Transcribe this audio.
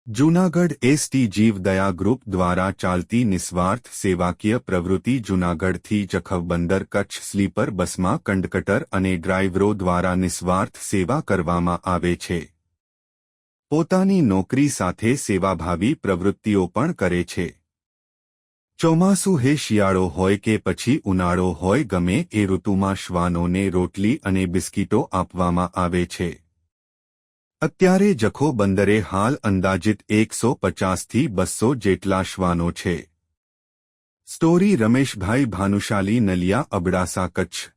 Junagadh ST જીવદયા group દ્વારા ચાલતી નિસ્વાર્થ સેવાકીય પ્રવૃત્તિ જૂનાગઢથી જખૌબંદર કચ્છ સ્લીપર બસમાં કંડક્ટર અને ડ્રાઈવરો દ્વારા નિસ્વાર્થ સેવા કરવામાં આવે છે. પોતાની નોકરી સાથે સેવાભાવી પ્રવૃત્તિઓ પણ કરે છે. ચોમાસું હે શિયાળો હોય કે પછી ઉનાળો હોય, ગમે એ ઋતુમાં શ્વાનોને રોટલી અને બિસ્કીટો આપવામાં આવે છે. અત્યારે જખૌબંદરે હાલ અંદાજિત 150 થી 200 જેટલા શ્વાનો છે. સ્ટોરી રમેશભાઈ ભાનુશાલી, નલિયા, અબડાસા, કચ્છ.